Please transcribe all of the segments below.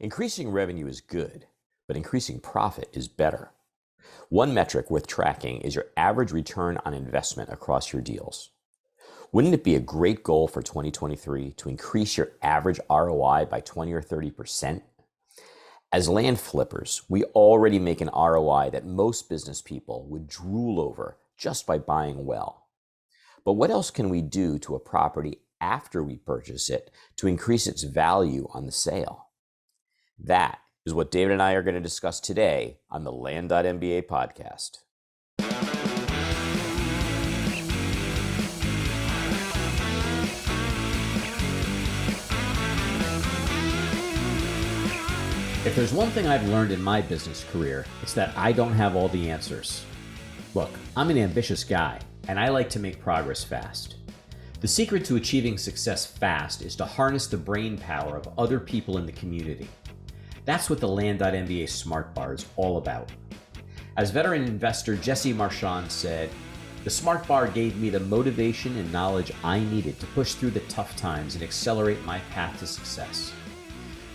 Increasing revenue is good, but increasing profit is better. One metric worth tracking is your average return on investment across your deals. Wouldn't it be a great goal for 2023 to increase your average ROI by 20 or 30%? As land flippers, we already make an ROI that most business people would drool over just by buying well. But what else can we do to a property after we purchase it to increase its value on the sale? That is what David and I are going to discuss today on the Land.MBA podcast. If there's one thing I've learned in my business career, it's that I don't have all the answers. Look, I'm an ambitious guy, and I like to make progress fast. The secret to achieving success fast is to harness the brain power of other people in the community. That's what the Land.MBA Smart Bar is all about. As veteran investor Jesse Marchand said, the Smart Bar gave me the motivation and knowledge I needed to push through the tough times and accelerate my path to success.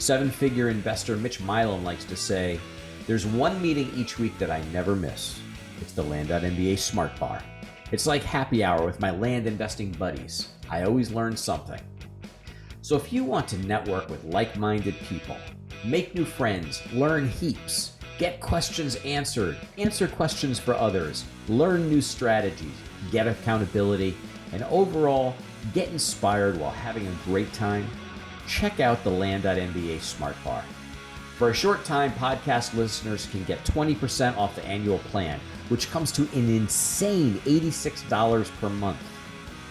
Seven-figure investor Mitch Milam likes to say, there's one meeting each week that I never miss. It's the Land.MBA Smart Bar. It's like happy hour with my land investing buddies. I always learn something. So if you want to network with like-minded people, make new friends, learn heaps, get questions answered, answer questions for others, learn new strategies, get accountability, and overall, get inspired while having a great time, check out the Land.MBA Smart Bar. For a short time, podcast listeners can get 20% off the annual plan, which comes to an insane $86 per month.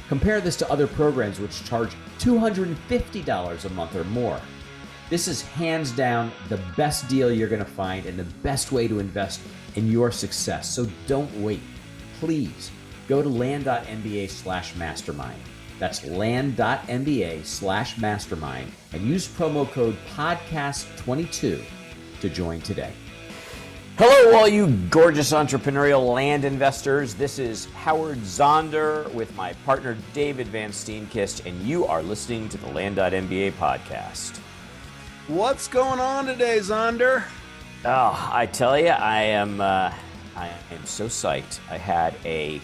Compare this to other programs which charge $250 a month or more. This is hands down the best deal you're going to find and the best way to invest in your success. So don't wait. Please go to land.mba/mastermind. That's land.mba/mastermind and use promo code podcast22 to join today. Hello, all you gorgeous entrepreneurial land investors. This is Howard Zonder with my partner David Van Steenkist, and you are listening to the Land.MBA podcast. What's going on today, Zonder? Oh, I tell you, I am so psyched. I had a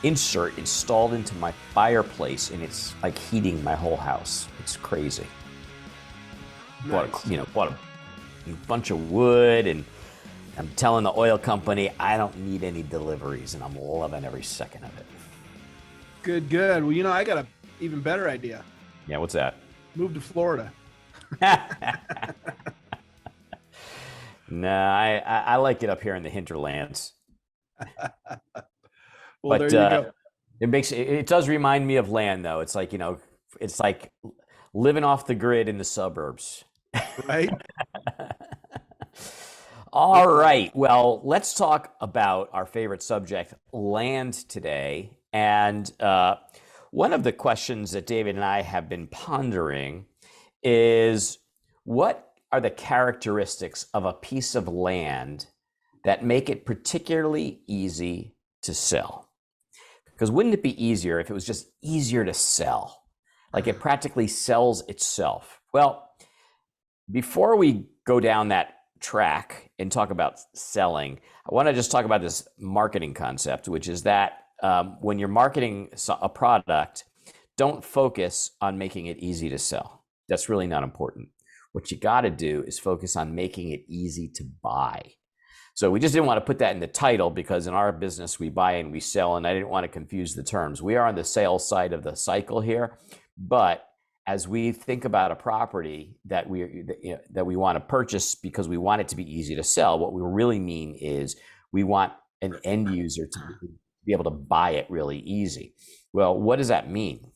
insert installed into my fireplace, and it's like heating my whole house. It's crazy. Nice. Bought a bunch of wood, and I'm telling the oil company I don't need any deliveries, and I'm loving every second of it. Good. Well, I got an even better idea. Yeah, what's that? Move to Florida. No, I like it up here in the hinterlands. Well, but there you go. It does remind me of land, though. It's like, it's like living off the grid in the suburbs. Right? All right. Well, let's talk about our favorite subject, land, today. And one of the questions that David and I have been pondering is, what are the characteristics of a piece of land that make it particularly easy to sell? Because wouldn't it be easier if it was just easier to sell? Like it practically sells itself. Well, before we go down that track and talk about selling, I want to just talk about this marketing concept, which is that when you're marketing a product, don't focus on making it easy to sell. That's really not important. What you got to do is focus on making it easy to buy. So we just didn't want to put that in the title because in our business, we buy and we sell, and I didn't want to confuse the terms. We are on the sales side of the cycle here, but as we think about a property that we want to purchase because we want it to be easy to sell, what we really mean is we want an end user to be able to buy it really easy. Well, what does that mean?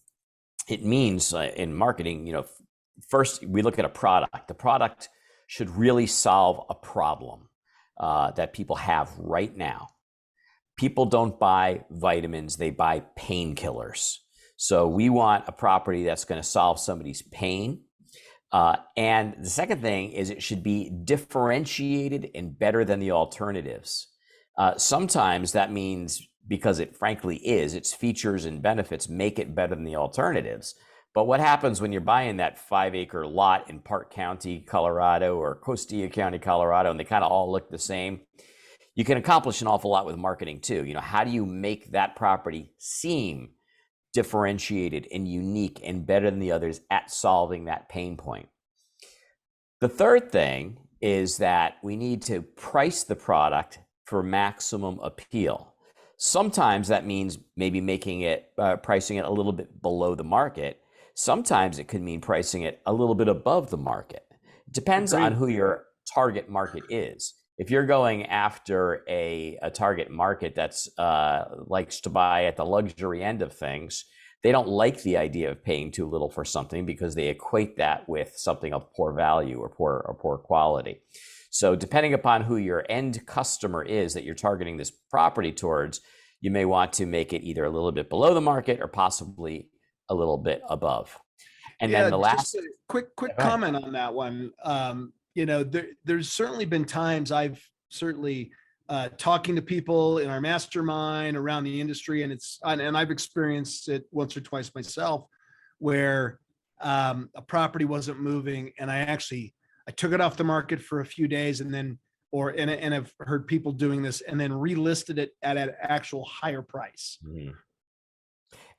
It means in marketing, first we look at a product. The product should really solve a problem that people have right now. People don't buy vitamins, they buy painkillers. So we want a property that's going to solve somebody's pain. And the second thing is it should be differentiated and better than the alternatives. Sometimes that means because it frankly is, its features and benefits make it better than the alternatives. But what happens when you're buying that 5-acre lot in Park County, Colorado, or Costilla County, Colorado, and they kind of all look the same? You can accomplish an awful lot with marketing too. How do you make that property seem differentiated and unique and better than the others at solving that pain point? The third thing is that we need to price the product for maximum appeal. Sometimes that means maybe pricing it a little bit below the market. Sometimes it could mean pricing it a little bit above the market. It depends on who your target market is. If you're going after a target market that's likes to buy at the luxury end of things, they don't like the idea of paying too little for something because they equate that with something of poor value or poor quality. So depending upon who your end customer is that you're targeting this property towards, you may want to make it either a little bit below the market or possibly a little bit above. And then the last just a quick comment on that one. There's certainly been times I've certainly talking to people in our mastermind around the industry, and I've experienced it once or twice myself, where a property wasn't moving, and I took it off the market for a few days, and I've heard people doing this, and then relisted it at an actual higher price. Mm.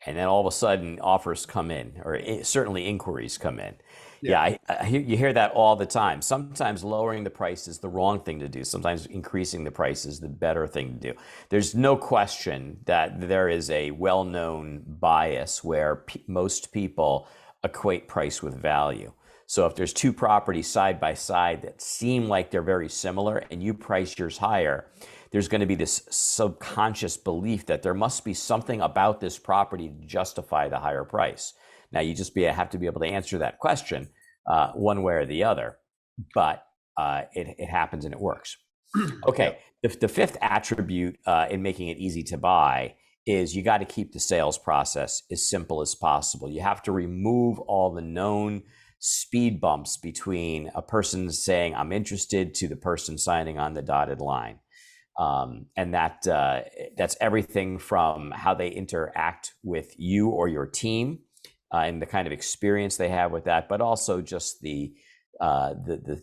And then all of a sudden offers come in, or certainly inquiries come in. Yeah, you hear that all the time. Sometimes lowering the price is the wrong thing to do. Sometimes increasing the price is the better thing to do. There's no question that there is a well-known bias where most people equate price with value. So if there's two properties side by side that seem like they're very similar and you price yours higher, there's going to be this subconscious belief that there must be something about this property to justify the higher price. Now, you just have to be able to answer that question one way or the other, but it happens and it works. Okay, the fifth attribute in making it easy to buy is you got to keep the sales process as simple as possible. You have to remove all the known speed bumps between a person saying, I'm interested, to the person signing on the dotted line. And that's everything from how they interact with you or your team, and the kind of experience they have with that, but also just the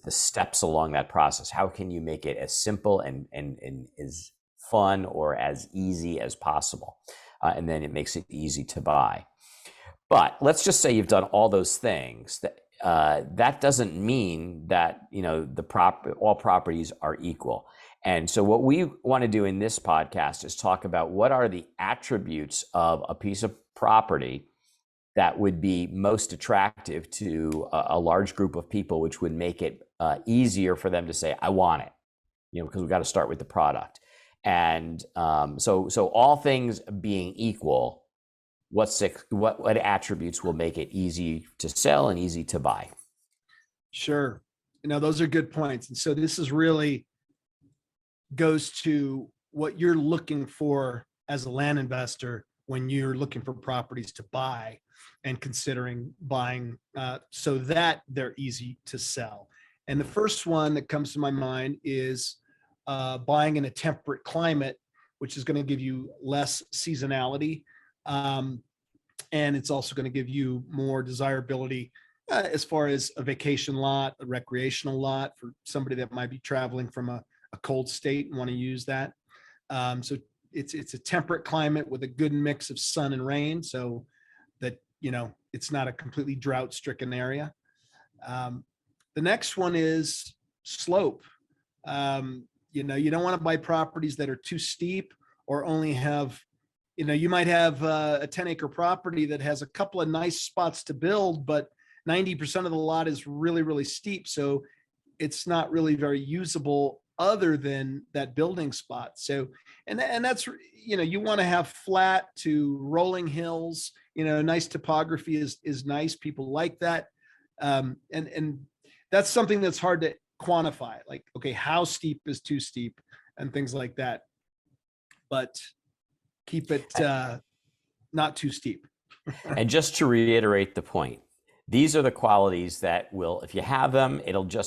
steps along that process. How can you make it as simple and as fun or as easy as possible? And then it makes it easy to buy. But let's just say you've done all those things. That doesn't mean that all properties are equal. And so what we want to do in this podcast is talk about what are the attributes of a piece of property that would be most attractive to a large group of people, which would make it easier for them to say, I want it, because we've got to start with the product. And so all things being equal, what attributes will make it easy to sell and easy to buy? Sure. Those are good points. And so this is really goes to what you're looking for as a land investor when you're looking for properties to buy and considering buying so that they're easy to sell. And the first one that comes to my mind is buying in a temperate climate, which is going to give you less seasonality. And it's also going to give you more desirability as far as a vacation lot, a recreational lot for somebody that might be traveling from a cold state and want to use that. So it's a temperate climate with a good mix of sun and rain, so that it's not a completely drought-stricken area. The next one is slope. You don't want to buy properties that are too steep or only have, you might have a 10-acre property that has a couple of nice spots to build, but 90% of the lot is really, really steep. So it's not really very usable other than that building spot. So, and that's, you want to have flat to rolling hills, nice topography is nice. People like that. And that's something that's hard to quantify. Like, okay, how steep is too steep and things like that, but keep it not too steep. And just to reiterate the point, these are the qualities that will, if you have them,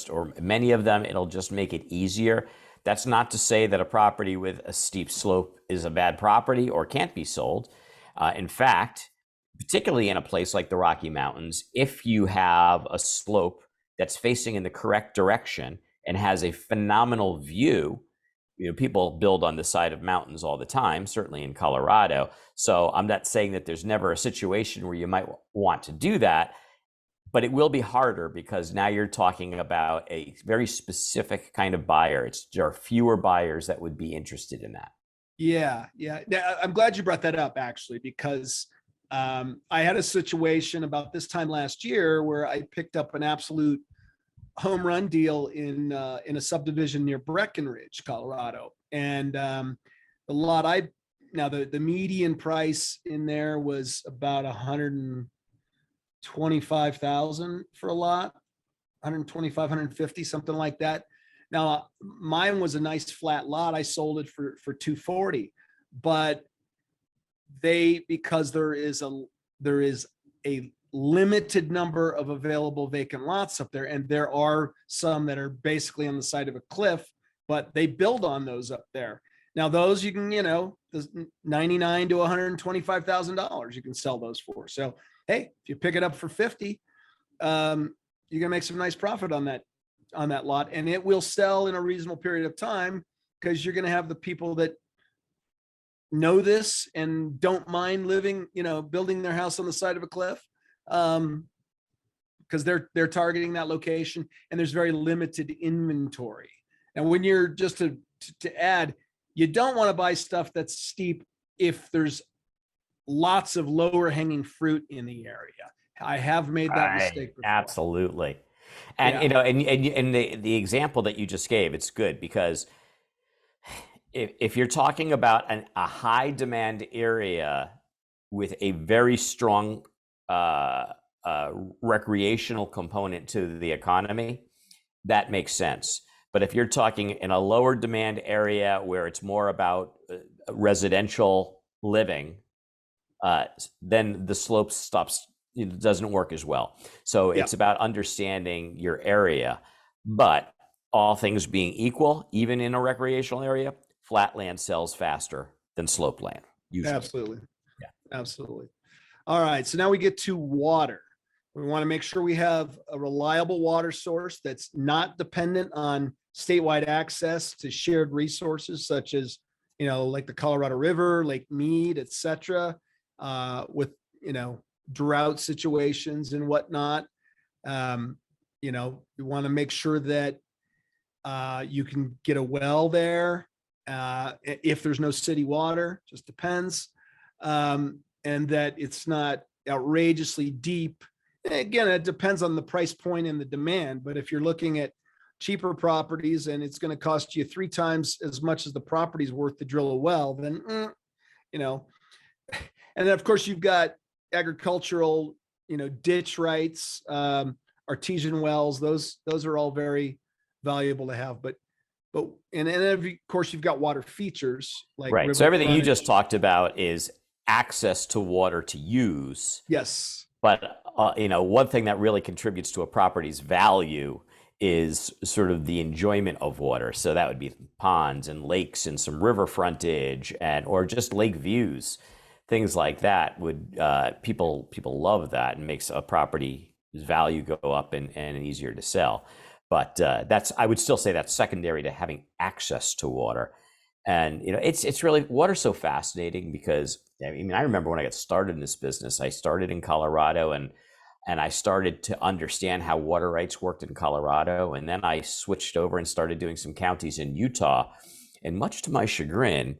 or many of them, it'll just make it easier. That's not to say that a property with a steep slope is a bad property or can't be sold. In fact, particularly in a place like the Rocky Mountains, if you have a slope that's facing in the correct direction and has a phenomenal view. People build on the side of mountains all the time, certainly in Colorado. So I'm not saying that there's never a situation where you might want to do that, but it will be harder because now you're talking about a very specific kind of buyer. There are fewer buyers that would be interested in that. Yeah. Now, I'm glad you brought that up, actually, because I had a situation about this time last year where I picked up an absolute home run deal in a subdivision near Breckenridge, Colorado. And the median price in there was about 125,000 for a lot, 125, 150, something like that. Now, mine was a nice flat lot. I sold it for 240, but because there is a limited number of available vacant lots up there, and there are some that are basically on the side of a cliff, but they build on those up there. Now, those you can, $99,000 to $125,000 you can sell those for. So, hey, if you pick it up for 50, you're gonna make some nice profit on that lot, and it will sell in a reasonable period of time because you're gonna have the people that know this and don't mind living, building their house on the side of a cliff, because they're targeting that location, and there's very limited inventory. And when you're just to add, you don't want to buy stuff that's steep if there's lots of lower hanging fruit in the area. I have made that mistake before. Absolutely. And and the example that you just gave, it's good because if you're talking about a high demand area with a very strong recreational component to the economy, that makes sense. But if you're talking in a lower demand area where it's more about residential living, then the slope stops, doesn't work as well. So it's about understanding your area. But all things being equal, even in a recreational area, flat land sells faster than slope land, usually. Absolutely. Yeah. Absolutely. All right. So now we get to water. We want to make sure we have a reliable water source that's not dependent on statewide access to shared resources such as, like the Colorado River, Lake Mead, et cetera, with, drought situations and whatnot. You want to make sure that you can get a well there if there's no city water, just depends. And that it's not outrageously deep. Again, it depends on the price point and the demand, but if you're looking at cheaper properties and it's going to cost you 3 times as much as the property's worth to drill a well, then, and then of course you've got agricultural, ditch rights, artesian wells. Those are all very valuable to have, but and then of course you've got water features like right. So everything you just talked about is access to water to use. Yes. But, one thing that really contributes to a property's value is sort of the enjoyment of water. So that would be ponds and lakes and some river frontage or just lake views, things like that. Would people love that and makes a property's value go up and easier to sell. But I would still say that's secondary to having access to water. And it's really, water's so fascinating because I remember when I got started in this business, I started in Colorado and I started to understand how water rights worked in Colorado. And then I switched over and started doing some counties in Utah. And much to my chagrin,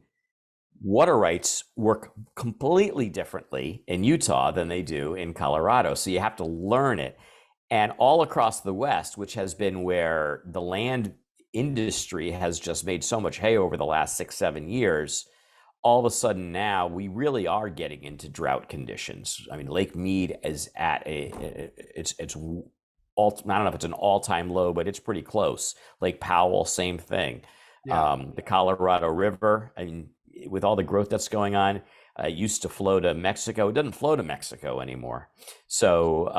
water rights work completely differently in Utah than they do in Colorado. So you have to learn it. And all across the West, which has been where the land industry has just made so much hay over the last 6-7 years, all of a sudden now we really are getting into drought conditions. Lake Mead is at it's I don't know if it's an all-time low, but it's pretty close. Lake Powell, same thing. Yeah. The Colorado River, with all the growth that's going on, used to flow to Mexico. It doesn't flow to Mexico anymore. So,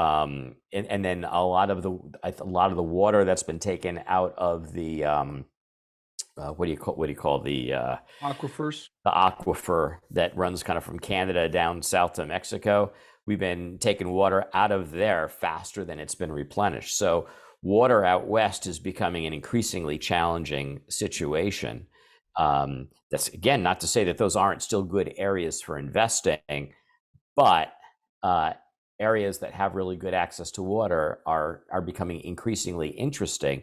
and then a lot of the water that's been taken out of the what do you call the aquifers? The aquifer that runs kind of from Canada down south to Mexico. we've been taking water out of there faster than it's been replenished. So water out west is becoming an increasingly challenging situation. That's, again, not to say that those aren't still good areas for investing, but areas that have really good access to water are becoming increasingly interesting.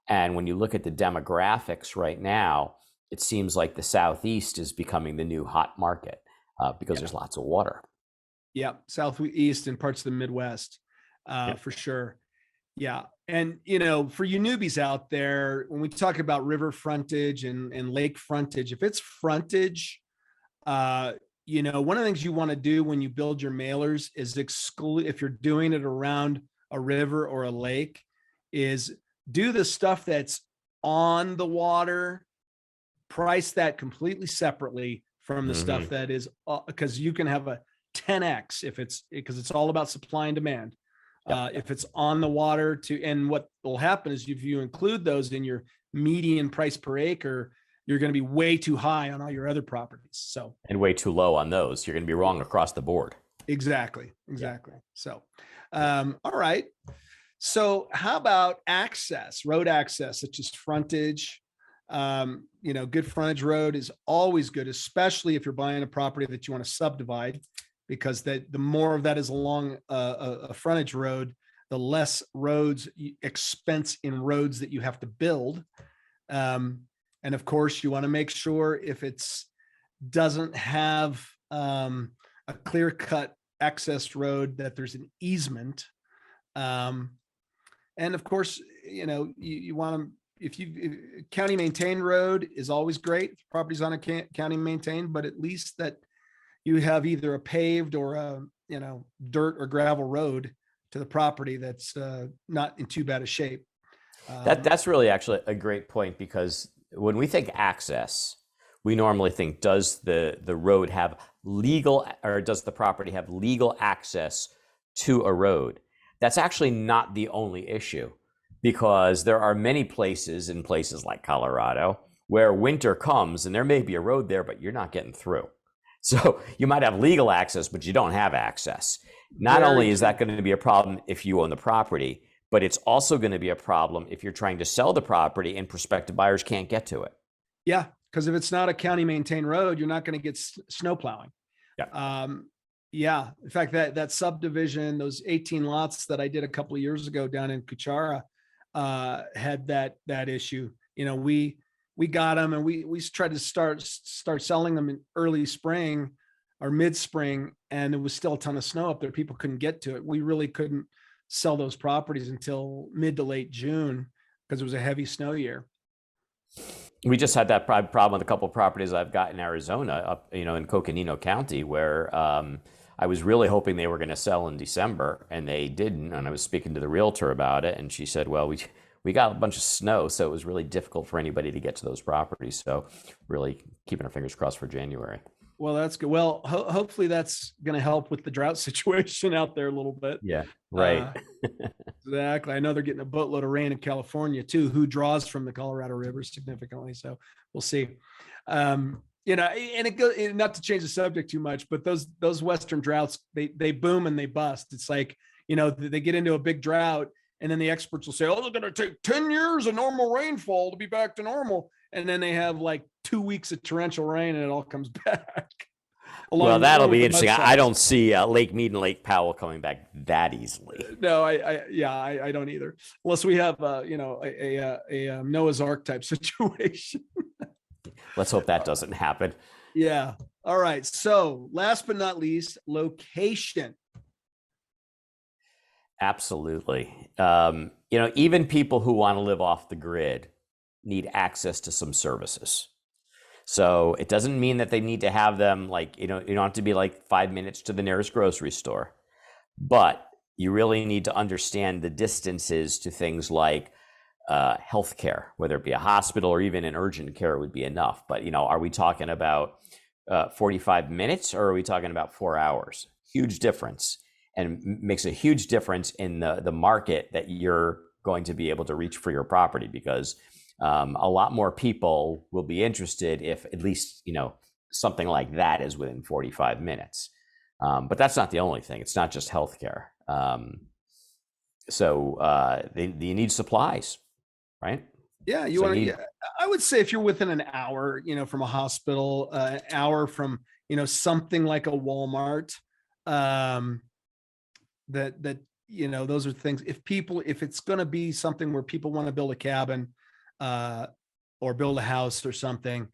And when you look at the demographics right now, it seems like the Southeast is becoming the new hot market because there's lots of water. Yeah, Southeast and parts of the Midwest, for sure. Yeah. And, for you newbies out there, when we talk about river frontage and lake frontage, if it's frontage, one of the things you want to do when you build your mailers is exclude, if you're doing it around a river or a lake, is do the stuff that's on the water, price that completely from the stuff that is, because you can have a 10x because it's all about supply and demand. If it's on the water and what will happen is if you include those in your median price per acre, you're going to be way too high on all your other properties. And way too low on those. You're going to be wrong across the board. Exactly. Yeah. So, all right. So how about access, road access, such as frontage? Good frontage road is always good, especially if you're buying a property that you want to subdivide, because the more of that is along a frontage road, the less expense in roads that you have to build. And of course, you want to make sure if it's doesn't have a clear-cut access road, that there's an easement. And of course, you want to, county maintained road is always great. If the property's on a county maintained, but at least that you have either a paved or a, dirt or gravel road to the property that's not in too bad a shape. That's really actually a great point, because when we think access, we normally think, does the road have legal, or does the property have legal access to a road? That's actually not the only issue, because there are many places in places like Colorado where winter comes and there may be a road there, but you're not getting through. So you might have legal access, but you don't have access. Not only is that going to be a problem if you own the property, but it's also going to be a problem if you're trying to sell the property and prospective buyers can't get to it. Yeah, because if it's not a county maintained road, you're not going to get snow plowing. Yeah. In fact, that subdivision, those 18 lots that I did a couple of years ago down in Kuchara, had that issue. We got them, and we tried to start selling them in early spring or mid spring, and there was still a ton of snow up there. People couldn't get to it. We really couldn't sell those properties until mid to late June because it was a heavy snow year. We just had that problem with a couple of properties I've got in Arizona, up in Coconino County, where I was really hoping they were going to sell in December, and they didn't. And I was speaking to the realtor about it, and she said, "Well, we got a bunch of snow, so it was really difficult for anybody to get to those properties." So, really keeping our fingers crossed for January. Well, that's good. Well, hopefully that's going to help with the drought situation out there a little bit. Yeah, right. Exactly. I know they're getting a boatload of rain in California too, who draws from the Colorado River significantly. So we'll see. And it goes, not to change the subject too much, but those Western droughts, they boom and they bust. It's like, they get into a big drought, and then the experts will say, "Oh, they're going to take 10 years of normal rainfall to be back to normal." And then they have like 2 weeks of torrential rain and it all comes back. Well, that'll be interesting. I don't see Lake Mead and Lake Powell coming back that easily. No, I don't either. Unless we have, a Noah's Ark type situation. Let's hope that doesn't happen. Yeah. All right. So last but not least, location. Absolutely. Even people who want to live off the grid need access to some services. So it doesn't mean that they need to have them you don't have to be like 5 minutes to the nearest grocery store, but you really need to understand the distances to things like healthcare, whether it be a hospital or even an urgent care would be enough. But, are we talking about 45 minutes or are we talking about 4 hours? Huge difference, and makes a huge difference in the market that you're going to be able to reach for your property, because a lot more people will be interested if at least, something like that is within 45 minutes. But that's not the only thing. It's not just healthcare. You need supplies, right? Yeah, I would say if you're within an hour, from a hospital, an hour from, something like a Walmart, those are things. If it's going to be something where people want to build a cabin, or build a house or something,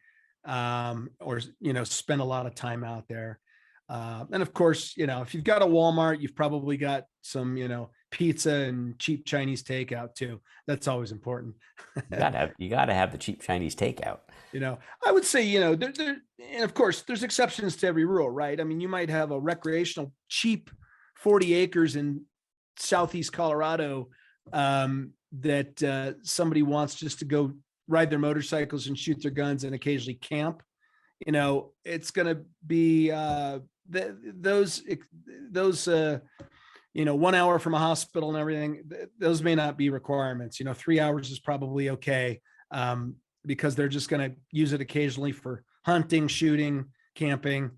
or spend a lot of time out there. And of course, if you've got a Walmart, you've probably got some, pizza and cheap Chinese takeout too. That's always important. You gotta have the cheap Chinese takeout. I would say, and of course there's exceptions to every rule, right? I mean, you might have a recreational cheap 40 acres in Southeast Colorado, that somebody wants just to go ride their motorcycles and shoot their guns and occasionally camp. It's going to be those 1 hour from a hospital and everything. Those may not be requirements. 3 hours is probably okay, because they're just going to use it occasionally for hunting, shooting, camping,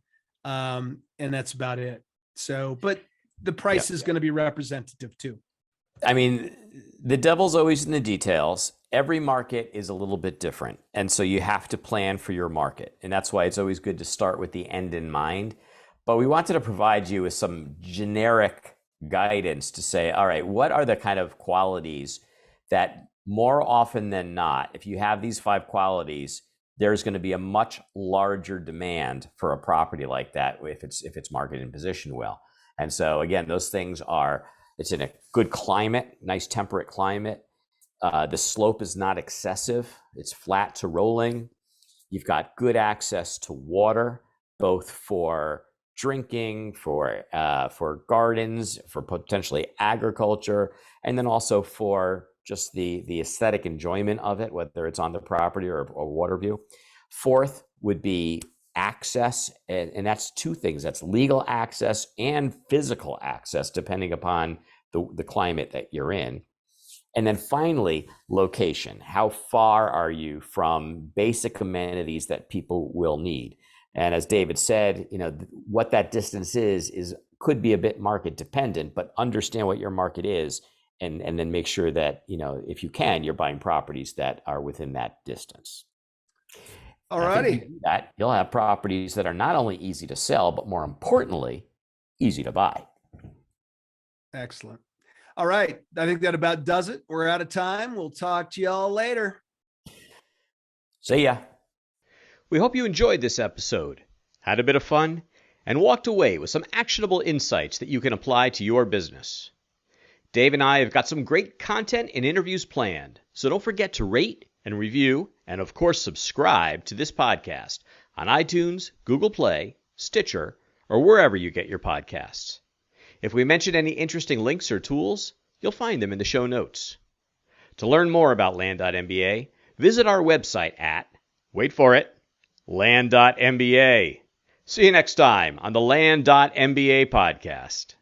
and that's about it. So, but the price is going to be representative too. I mean, the devil's always in the details. Every market is a little bit different. And so you have to plan for your market. And that's why it's always good to start with the end in mind. But we wanted to provide you with some generic guidance to say, all right, what are the kind of qualities that more often than not, if you have these 5 qualities, there's going to be a much larger demand for a property like that if it's marketed and positioned well. And so again, those things are, it's in a good climate, nice temperate climate. The slope is not excessive. It's flat to rolling. You've got good access to water, both for drinking, for gardens, for potentially agriculture, and then also for just the aesthetic enjoyment of it, whether it's on the property or water view. 4th would be access, and that's 2 things. That's legal access and physical access, depending upon the climate that you're in. And then finally, location. How far are you from basic amenities that people will need? And as David said, what that distance is could be a bit market dependent, but understand what your market is, and then make sure that, if you can, you're buying properties that are within that distance. All righty. That you'll have properties that are not only easy to sell, but more importantly, easy to buy. Excellent. All right. I think that about does it. We're out of time. We'll talk to y'all later. See ya. We hope you enjoyed this episode, had a bit of fun, and walked away with some actionable insights that you can apply to your business. Dave and I have got some great content and interviews planned, so don't forget to rate and review, and of course subscribe to this podcast on iTunes, Google Play, Stitcher, or wherever you get your podcasts. If we mention any interesting links or tools, you'll find them in the show notes. To learn more about Land.MBA, visit our website at, wait for it, Land.MBA. See you next time on the Land.MBA Podcast.